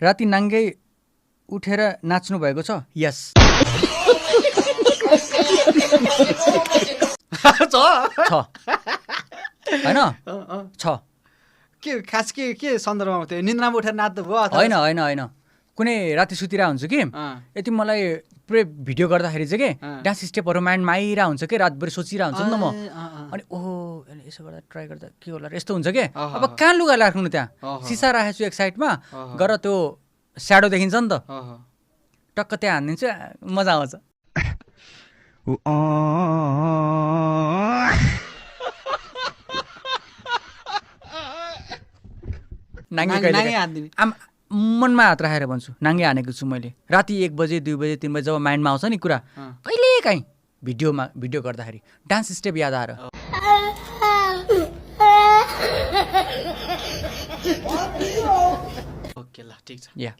राति नाङ्गै उठेर नाच्नु भएको छ? यस। छ हैन छ। के खास के सन्दर्भमा थियो? निन्द्रामा उठेर नाच्नु भयो अथवा? होइन कुनै राति सुतिरा हुन्छ कि यति मलाई पुरै भिडियो गर्दाखेरि चाहिँ के डान्स स्टेपहरू माइन्डमा आइरहेको हुन्छ कि रातभरि सोचिरहेको हुन्छ नि त म। अनि ओहो यसो गर्दा ट्राई गर्दा के होला यस्तो हुन्छ कि अब कहाँ लुगा राख्नु त्यहाँ सिसा राखेको छु एक साइडमा गर त्यो स्याडो देखिन्छ नि त टक्क त्यहाँ हानिदिन्छु मजा आउँछ। मनमा हात राखेर भन्छु नाङ्गे हानेको छु मैले राति 1 बजे 2 बजे 3 बजे जब माइन्डमा आउँछ नि कुरा कहिले काहीँ भिडियो गर्दाखेरि डान्स स्टेप याद आएर। ओके ल ठीक छ। या